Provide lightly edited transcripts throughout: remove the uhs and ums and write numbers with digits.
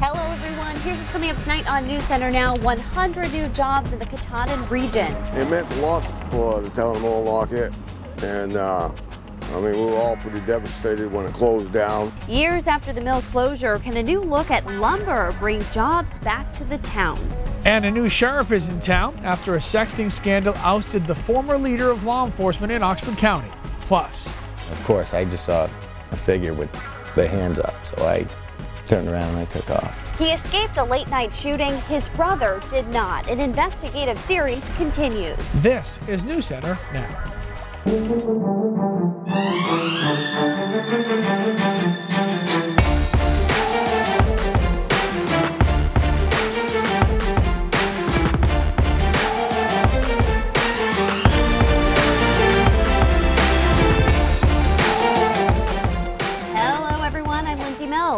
Hello everyone, here's what's coming up tonight on News Center Now. 100 new jobs in the Katahdin region. It meant a lot for the town of Millinocket, and I mean, we were all pretty devastated when it closed down. Years after the mill closure, can a new look at lumber bring jobs back to the town? And a new sheriff is in town after a sexting scandal ousted the former leader of law enforcement in Oxford County. Plus, of course, I just saw a figure with the hands up, so I turned around and I took off. He escaped a late-night shooting. His brother did not. An investigative series continues. This is News Center Now.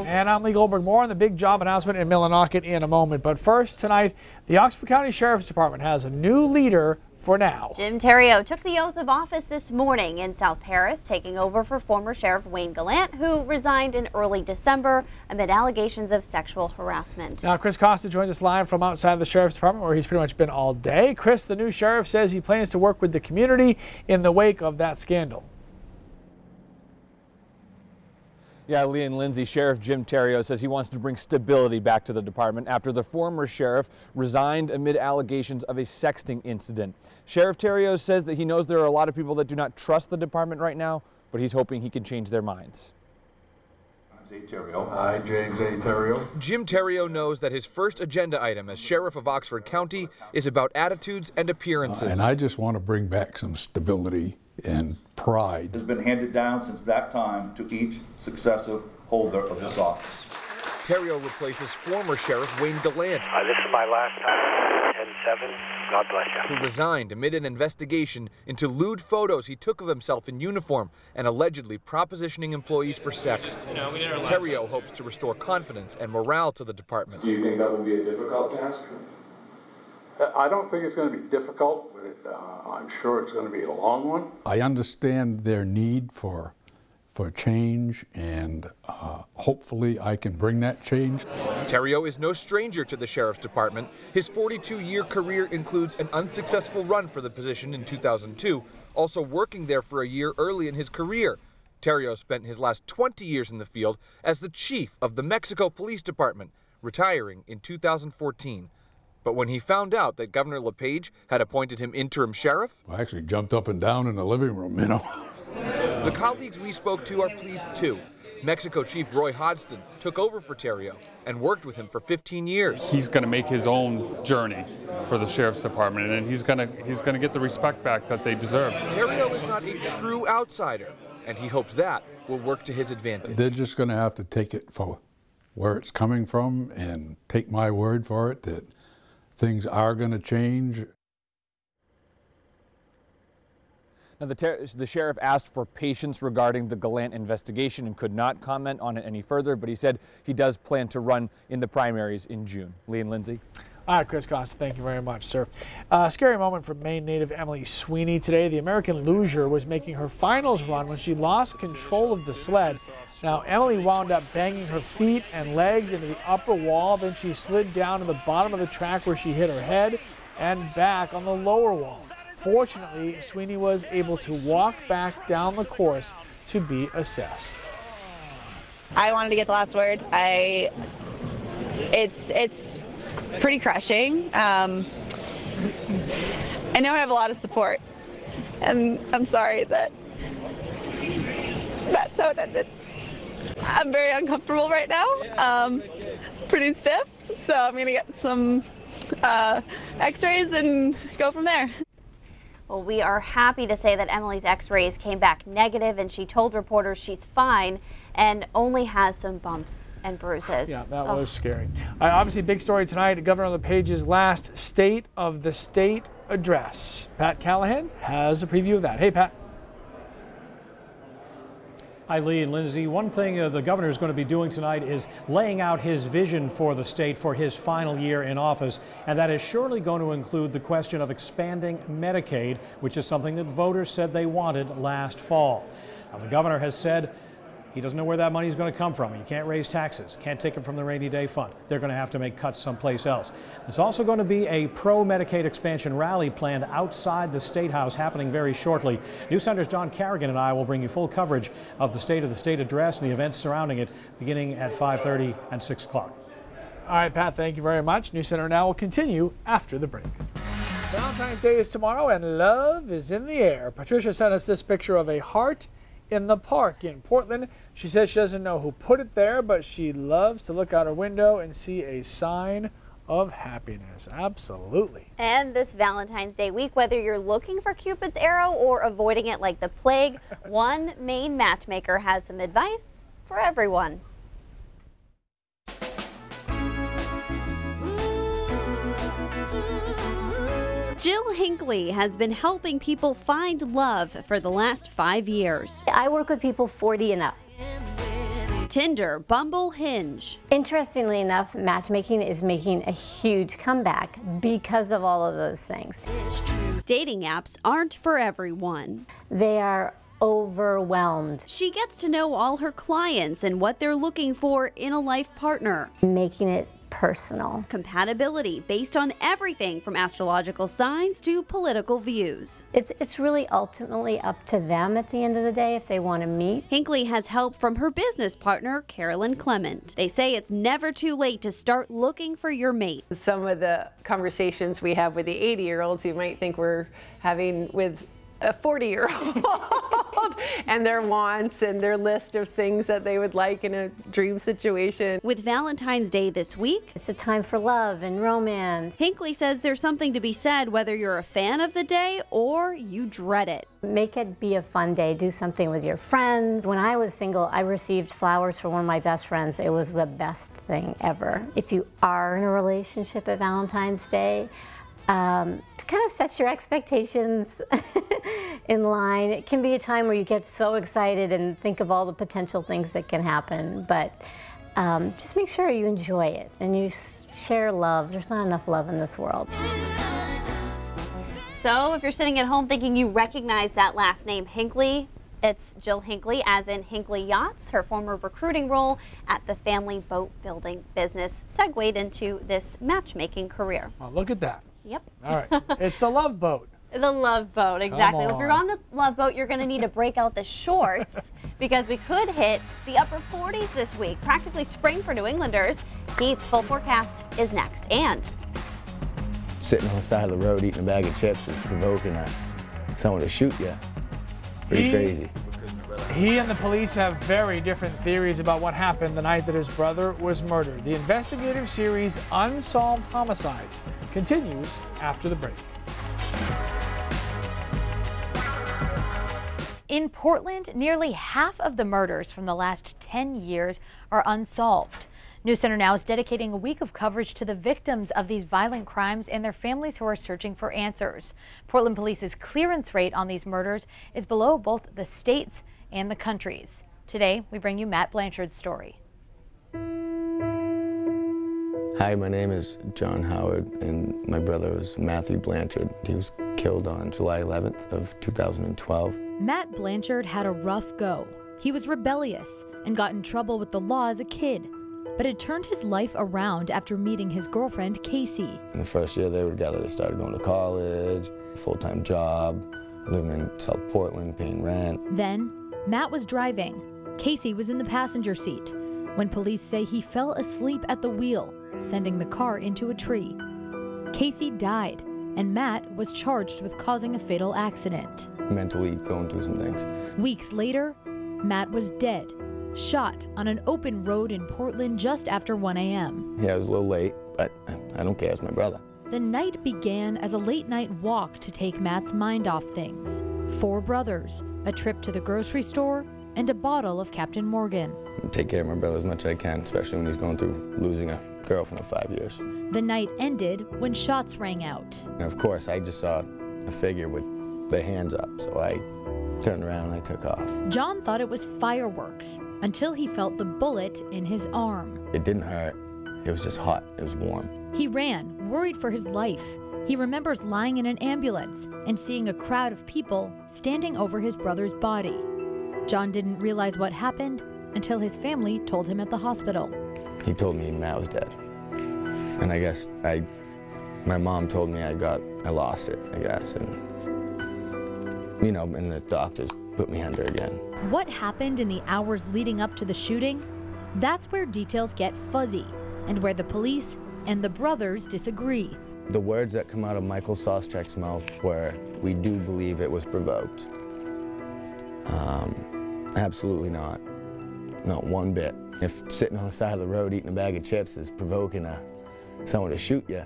And I'm Lee Goldberg. More on the big job announcement in Millinocket in a moment. But first, tonight, the Oxford County Sheriff's Department has a new leader for now. Jim Terrio took the oath of office this morning in South Paris, taking over for former Sheriff Wayne Gallant, who resigned in early December amid allegations of sexual harassment. Now, Chris Costa joins us live from outside the Sheriff's Department, where he's pretty much been all day. Chris, the new sheriff, says he plans to work with the community in the wake of that scandal. Yeah, Lee and Lindsay, Sheriff Jim Terrio says he wants to bring stability back to the department after the former sheriff resigned amid allegations of a sexting incident. Sheriff Terrio says that he knows there are a lot of people that do not trust the department right now, but he's hoping he can change their minds. I'm Terrio. Hi, James A. Terrio. Jim Terrio knows that his first agenda item as Sheriff of Oxford County is about attitudes and appearances. And I just want to bring back some stability and pride. Has been handed down since that time to each successive holder of this office. Terrio replaces former Sheriff Wayne Gallant. This is my last time, 10-7. God bless you. Who resigned amid an investigation into lewd photos he took of himself in uniform and allegedly propositioning employees for sex. Terrio hopes to restore confidence and morale to the department. Do you think that will be a difficult task? I don't think it's going to be difficult, but I'm sure it's going to be a long one. I understand their need for change, and hopefully I can bring that change. Terrio is no stranger to the Sheriff's Department. His 42-year career includes an unsuccessful run for the position in 2002, also working there for a year early in his career. Terrio spent his last 20 years in the field as the chief of the Mexico Police Department, retiring in 2014. But when he found out that Governor LePage had appointed him interim sheriff, I actually jumped up and down in the living room, you know. The colleagues we spoke to are pleased too. Mexico Chief Roy Hodgson took over for Terrio and worked with him for 15 years. He's going to make his own journey for the Sheriff's Department, and he's going to get the respect back that they deserve. Terrio is not a true outsider, and he hopes that will work to his advantage. They're just going to have to take it for where it's coming from and take my word for it that things are going to change. Now, the sheriff asked for patience regarding the Gallant investigation and could not comment on it any further, but he said he does plan to run in the primaries in June. Lee and Lindsay. All right, Chris Costa, thank you very much, sir. Scary moment for Maine native Emily Sweeney today. The American luger was making her finals run when she lost control of the sled. Now, Emily wound up banging her feet and legs into the upper wall. Then she slid down to the bottom of the track where she hit her head and back on the lower wall. Fortunately, Sweeney was able to walk back down the course to be assessed. I wanted to get the last word. It's pretty crushing. I know I have a lot of support, and I'm sorry that that's how it ended. I'm very uncomfortable right now, pretty stiff, so I'm gonna get some x-rays and go from there. Well, we are happy to say that Emily's x-rays came back negative, and she told reporters she's fine and only has some bumps and bruises. Yeah, that was scary. Obviously, big story tonight, Governor LePage's last State of the State address. Pat Callahan has a preview of that. Hey, Pat. Hi, Lee and Lindsay. One thing the governor is going to be doing tonight is laying out his vision for the state for his final year in office, and that is surely going to include the question of expanding Medicaid, which is something that voters said they wanted last fall. Now, the governor has said He doesn't know where that money is going to come from. You can't raise taxes, can't take it from the rainy day fund. They're going to have to make cuts someplace else. There's also going to be a pro-Medicaid expansion rally planned outside the State House happening very shortly. News Center's John Carrigan and I will bring you full coverage of the State of the State address and the events surrounding it beginning at 5:30 and 6 o'clock. All right, Pat, thank you very much. News Center Now will continue after the break. Valentine's Day is tomorrow and love is in the air. Patricia sent us this picture of a heart in the park in Portland. She says she doesn't know who put it there, but she loves to look out her window and see a sign of happiness. Absolutely. And this Valentine's Day week, whether you're looking for Cupid's arrow or avoiding it like the plague, one Maine matchmaker has some advice for everyone. Jill Hinckley has been helping people find love for the last 5 years. I work with people 40 and up. Tinder, Bumble, Hinge. Interestingly enough, matchmaking is making a huge comeback because of all of those things. Dating apps aren't for everyone. They are overwhelmed. She gets to know all her clients and what they're looking for in a life partner. Making it personal. Compatibility based on everything from astrological signs to political views. It's really ultimately up to them at the end of the day if they want to meet. Hinckley has help from her business partner, Carolyn Clement. They say it's never too late to start looking for your mate. Some of the conversations we have with the 80-year-olds you might think we're having with a 40-year-old and their wants and their list of things that they would like in a dream situation. With Valentine's Day this week, it's a time for love and romance. Hinckley says there's something to be said whether you're a fan of the day or you dread it. Make it be a fun day. Do something with your friends. When I was single, I received flowers from one of my best friends. It was the best thing ever. If you are in a relationship at Valentine's Day, kind of set your expectations in line. It can be a time where you get so excited and think of all the potential things that can happen, but just make sure you enjoy it and you share love. There's not enough love in this world. So if you're sitting at home thinking you recognize that last name, Hinckley, it's Jill Hinckley, as in Hinckley Yachts. Her former recruiting role at the family boat building business segued into this matchmaking career. Well, look at that. Yep. All right. It's the Love Boat. The Love Boat, exactly. Come If you're on the Love Boat, you're going to need to break out the shorts because we could hit the upper 40s this week. Practically spring for New Englanders. Pete's full forecast is next. And sitting on the side of the road eating a bag of chips is provoking someone to shoot you. Pretty crazy. He and the police have very different theories about what happened the night that his brother was murdered. The investigative series Unsolved Homicides continues after the break. In Portland, nearly half of the murders from the last 10 years are unsolved. News Center Now is dedicating a week of coverage to the victims of these violent crimes and their families who are searching for answers. Portland Police's clearance rate on these murders is below both the state's and the country's. Today, we bring you Matt Blanchard's story. Hi, my name is John Howard, and my brother is Matthew Blanchard. He was killed on July 11th of 2012. Matt Blanchard had a rough go. He was rebellious and got in trouble with the law as a kid, but it turned his life around after meeting his girlfriend, Casey. In the first year they were together, they started going to college, full-time job, living in South Portland, paying rent. Then, Matt was driving. Casey was in the passenger seat when police say he fell asleep at the wheel, sending the car into a tree. Casey died, and Matt was charged with causing a fatal accident. Mentally going through some things. Weeks later, Matt was dead, shot on an open road in Portland just after 1 a.m. Yeah, it was a little late, but I don't care, it's my brother. The night began as a late-night walk to take Matt's mind off things. 4 brothers, a trip to the grocery store, and a bottle of Captain Morgan. I take care of my brother as much as I can, especially when he's going through losing a girlfriend of 5 years. The night ended when shots rang out. And of course, I just saw a figure with the hands up, so I turned around and I took off. John thought it was fireworks until he felt the bullet in his arm. It didn't hurt. It was just hot. It was warm. He ran, worried for his life. He remembers lying in an ambulance and seeing a crowd of people standing over his brother's body. John didn't realize what happened until his family told him at the hospital. He told me Matt was dead. And I guess my mom told me I lost it, I guess. And, you know, and the doctors put me under again. What happened in the hours leading up to the shooting? That's where details get fuzzy and where the police and the brothers disagree. The words that come out of Michael Soschek's mouth were, "We do believe it was provoked." Absolutely not. Not one bit. If sitting on the side of the road eating a bag of chips is provoking someone to shoot you,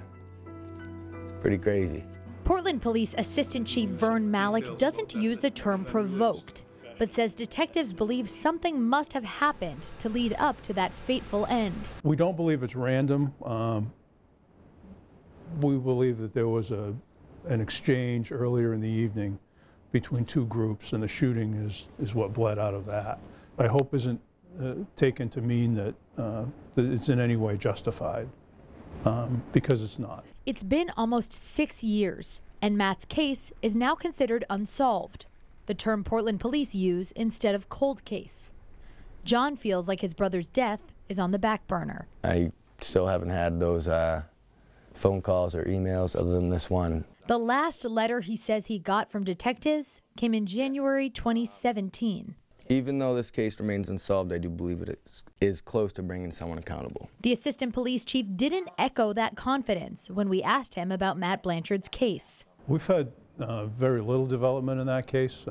it's pretty crazy. Portland Police Assistant Chief Vern Malik doesn't use the term provoked, but says detectives believe something must have happened to lead up to that fateful end. We don't believe it's random. We believe that there was an exchange earlier in the evening between two groups, and the shooting is what bled out of that. I hope isn't taken to mean that it's in any way justified, because it's not. It's been almost 6 years, and Matt's case is now considered unsolved, the term Portland police use instead of cold case. John feels like his brother's death is on the back burner. I still haven't had those phone calls or emails other than this one. The last letter he says he got from detectives came in January 2017. Even though this case remains unsolved, I do believe it is close to bringing someone accountable. The assistant police chief didn't echo that confidence when we asked him about Matt Blanchard's case. We've had very little development in that case.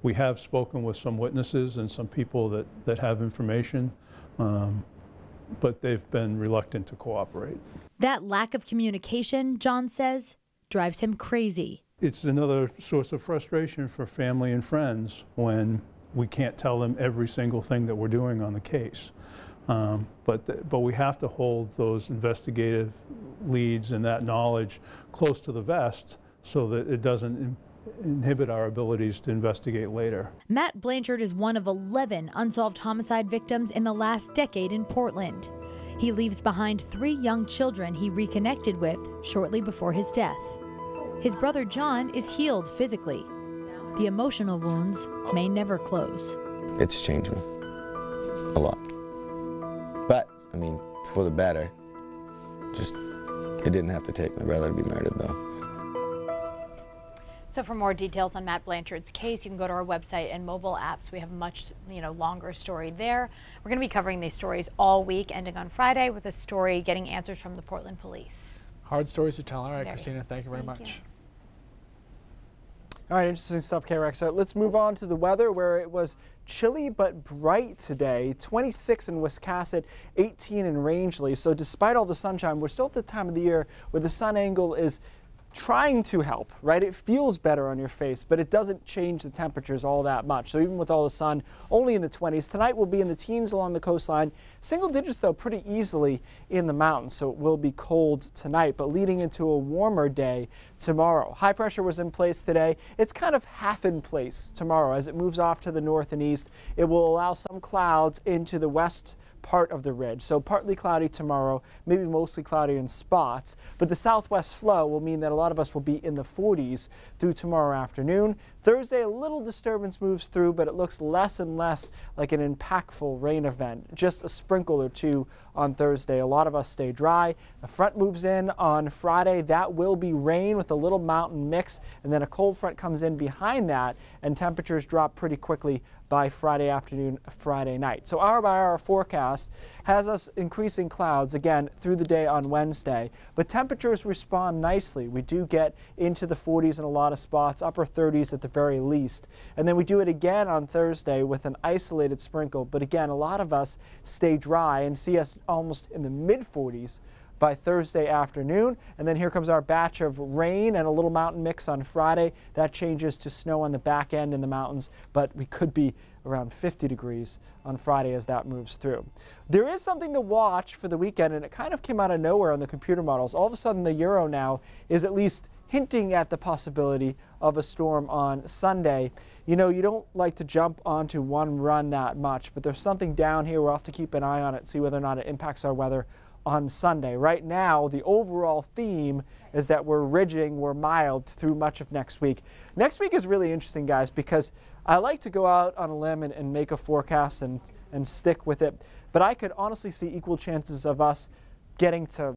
We have spoken with some witnesses and some people that have information, but they've been reluctant to cooperate. That lack of communication, John says, drives him crazy. It's another source of frustration for family and friends when we can't tell them every single thing that we're doing on the case. But we have to hold those investigative leads and that knowledge close to the vest so that it doesn't inhibit our abilities to investigate later. Matt Blanchard is one of 11 unsolved homicide victims in the last decade in Portland. He leaves behind 3 young children he reconnected with shortly before his death. His brother John is healed physically. The emotional wounds may never close. It's changed me a lot. But, I mean, for the better. Just, it didn't have to take my brother to be murdered, though. So for more details on Matt Blanchard's case, you can go to our website and mobile apps. We have a much longer story there. We're going to be covering these stories all week, ending on Friday with a story getting answers from the Portland police. Hard stories to tell. All right, Christina, thank you very much. You. All right, interesting stuff, K-Rex. So let's move on to the weather, where it was chilly but bright today. 26 in Wiscasset, 18 in Rangeley. So despite all the sunshine, we're still at the time of the year where the sun angle is trying to help, right? It feels better on your face, but it doesn't change the temperatures all that much. So even with all the sun, only in the 20s. Tonight we'll be in the teens along the coastline. Single digits, though, pretty easily in the mountains, so it will be cold tonight, but leading into a warmer day tomorrow. High pressure was in place today. It's kind of half in place tomorrow. As it moves off to the north and east, it will allow some clouds into the west part of the ridge. So partly cloudy tomorrow, maybe mostly cloudy in spots, but the southwest flow will mean that a lot of us will be in the 40s through tomorrow afternoon. Thursday, a little disturbance moves through, but it looks less and less like an impactful rain event. Just a sprinkle or two on Thursday. A lot of us stay dry. The front moves in on Friday. That will be rain with a little mountain mix, and then a cold front comes in behind that, and temperatures drop pretty quickly by Friday afternoon, Friday night. So hour by hour forecast has us increasing clouds again through the day on Wednesday, but temperatures respond nicely. We do get into the 40s in a lot of spots, upper 30s at the very least. And then we do it again on Thursday with an isolated sprinkle, but again, a lot of us stay dry and see us almost in the mid 40s by Thursday afternoon. And then here comes our batch of rain and a little mountain mix on Friday. That changes to snow on the back end in the mountains, but we could be around 50 degrees on Friday as that moves through. There is something to watch for the weekend, and it kind of came out of nowhere on the computer models. All of a sudden, the Euro now is at least hinting at the possibility of a storm on Sunday. You know, you don't like to jump onto one run that much, but there's something down here. We'll have to keep an eye on it, see whether or not it impacts our weather on Sunday. Right now, the overall theme is that we're ridging, we're mild through much of next week. Next week is really interesting, guys, because I like to go out on a limb and make a forecast and stick with it, but I could honestly see equal chances of us getting to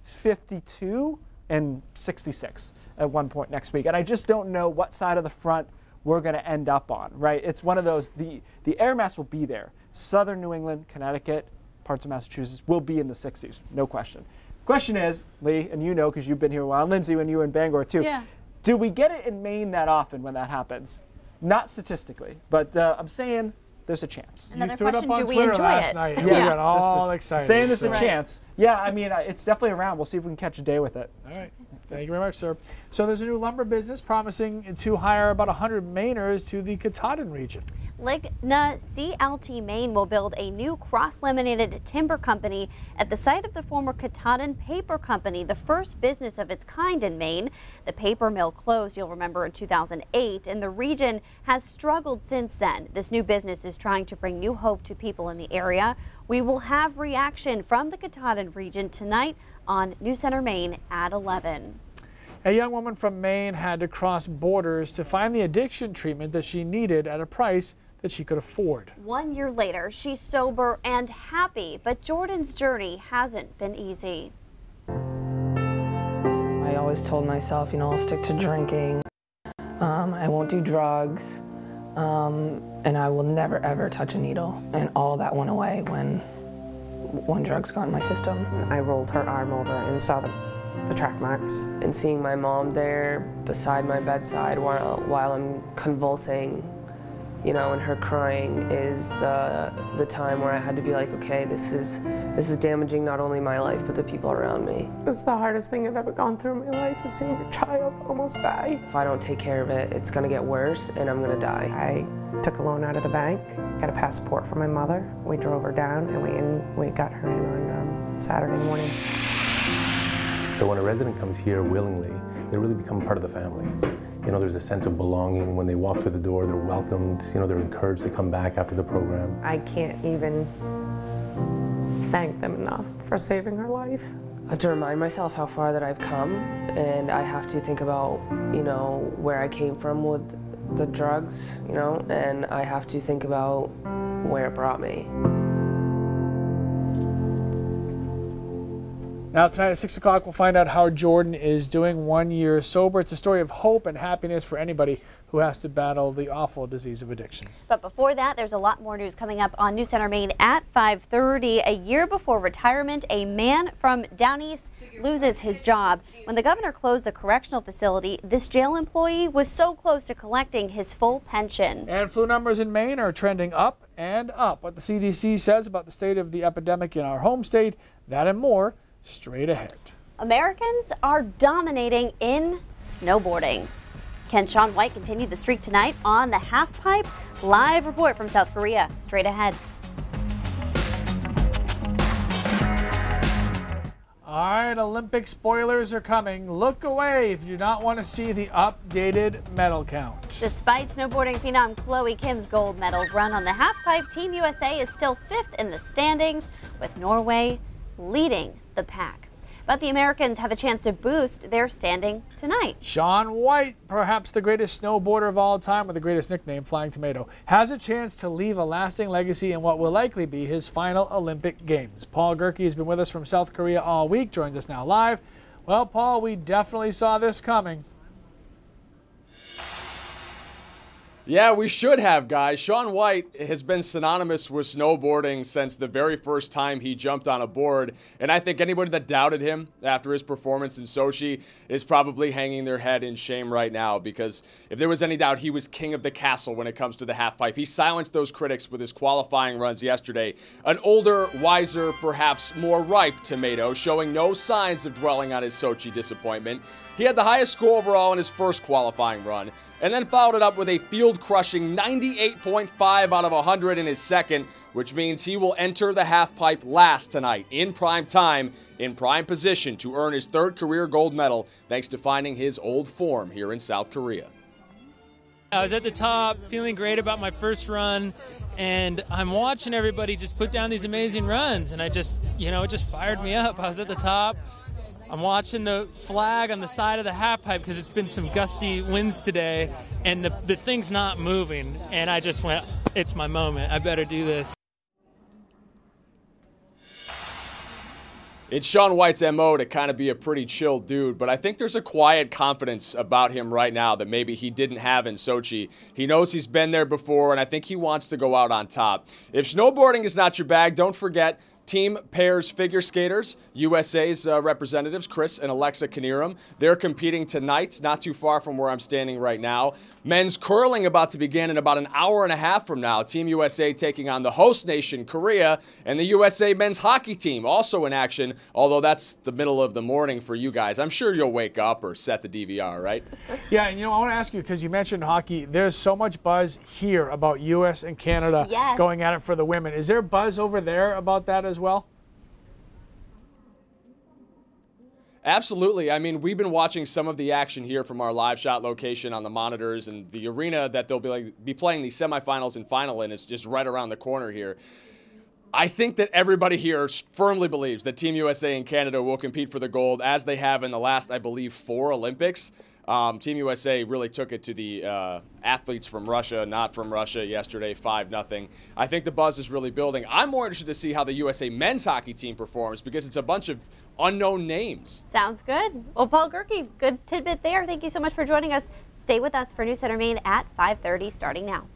52 and 66 at one point next week. And I just don't know what side of the front we're going to end up on, right? It's one of those, the air mass will be there. Southern New England, Connecticut, parts of Massachusetts will be in the 60s, no question. Question is, Lee, and you know because you've been here a while, and Lindsay when you were in Bangor too, do we get it in Maine that often when that happens? Not statistically, but I'm saying there's a chance. Another you threw it up on do we Twitter enjoy last it? night. Yeah. We got all excited. Saying there's a chance. Yeah, I mean, it's definitely around. We'll see if we can catch a day with it. All right. Thank you very much, sir. So there's a new lumber business promising to hire about 100 Mainers to the Katahdin region. Ligna CLT Maine will build a new cross-laminated timber company at the site of the former Katahdin Paper Company, the first business of its kind in Maine. The paper mill closed, you'll remember, in 2008, and the region has struggled since then. This new business is trying to bring new hope to people in the area. We will have reaction from the Katahdin region tonight on News Center Maine at 11. A young woman from Maine had to cross borders to find the addiction treatment that she needed at a price that she could afford. 1 year later, she's sober and happy, but Jordan's journey hasn't been easy. I always told myself, I'll stick to drinking, I won't do drugs, and I will never ever touch a needle. And all that went away when drugs got in my system. I rolled her arm over and saw the track marks. And seeing my mom there beside my bedside while I'm convulsing, and her crying is the time where I had to be like, okay, this is damaging not only my life, but the people around me. It's the hardest thing I've ever gone through in my life, is seeing your child almost die. If I don't take care of it, it's gonna get worse and I'm gonna die. I took a loan out of the bank, got a passport for my mother. We drove her down and we got her in on Saturday morning. So when a resident comes here willingly, they really become part of the family. There's a sense of belonging. When they walk through the door, they're welcomed. They're encouraged to come back after the program. I can't even thank them enough for saving her life. I have to remind myself how far that I've come, and I have to think about, where I came from with the drugs, and I have to think about where it brought me. Now tonight at 6 o'clock, we'll find out how Jordan is doing 1 year sober. It's a story of hope and happiness for anybody who has to battle the awful disease of addiction. But before that, there's a lot more news coming up on News Center Maine at 5:30. A year before retirement, a man from Down East loses his job. When the governor closed the correctional facility, this jail employee was so close to collecting his full pension. And flu numbers in Maine are trending up and up. What the CDC says about the state of the epidemic in our home state, that and more, straight ahead. Americans are dominating in snowboarding. Can Shaun White continue the streak tonight on the halfpipe? Live report from South Korea, straight ahead. All right, Olympic spoilers are coming. Look away if you do not want to see the updated medal count. Despite snowboarding phenom Chloe Kim's gold medal run on the halfpipe, Team USA is still 5th in the standings, with Norway leading the pack. But the Americans have a chance to boost their standing tonight. Shaun White, perhaps the greatest snowboarder of all time with the greatest nickname, Flying Tomato, has a chance to leave a lasting legacy in what will likely be his final Olympic Games. Paul Gerke has been with us from South Korea all week, joins us now live. Well, Paul, we definitely saw this coming. Yeah, we should have, guys. Shaun White has been synonymous with snowboarding since the very first time he jumped on a board. And I think anybody that doubted him after his performance in Sochi is probably hanging their head in shame right now, because if there was any doubt, he was king of the castle when it comes to the halfpipe. He silenced those critics with his qualifying runs yesterday. An older, wiser, perhaps more ripe Tomato, showing no signs of dwelling on his Sochi disappointment. He had the highest score overall in his first qualifying run, and then followed it up with a field-crushing 98.5 out of 100 in his second, which means he will enter the halfpipe last tonight in prime time, in prime position to earn his third career gold medal, thanks to finding his old form here in South Korea. I was at the top, feeling great about my first run, and I'm watching everybody just put down these amazing runs, and I just, it just fired me up. I was at the top, I'm watching the flag on the side of the half pipe because it's been some gusty winds today, and the thing's not moving. And I just went, it's my moment. I better do this. It's Shaun White's MO to kind of be a pretty chill dude, but I think there's a quiet confidence about him right now that maybe he didn't have in Sochi. He knows he's been there before, and I think he wants to go out on top. If snowboarding is not your bag, don't forget Team Pairs Figure Skaters, USA's representatives, Chris and Alexa Knierim. They're competing tonight, not too far from where I'm standing right now. Men's curling about to begin in about an hour and a half from now. Team USA taking on the host nation, Korea, and the USA men's hockey team also in action, although that's the middle of the morning for you guys. I'm sure you'll wake up or set the DVR, right? Yeah, and I want to ask you, because you mentioned hockey, there's so much buzz here about US and Canada going at it for the women. Is there buzz over there about that as well? Absolutely. I mean, we've been watching some of the action here from our live shot location on the monitors, and the arena that they'll be playing the semifinals and final in is just right around the corner here. I think that everybody here firmly believes that Team USA and Canada will compete for the gold, as they have in the last, I believe, 4 Olympics. Team USA really took it to the athletes from Russia, not from Russia, yesterday, 5-0. I think the buzz is really building. I'm more interested to see how the USA men's hockey team performs because it's a bunch of unknown names. Sounds good. Well, Paul Gerke, good tidbit there. Thank you so much for joining us. Stay with us for News Center Maine at 5:30 starting now.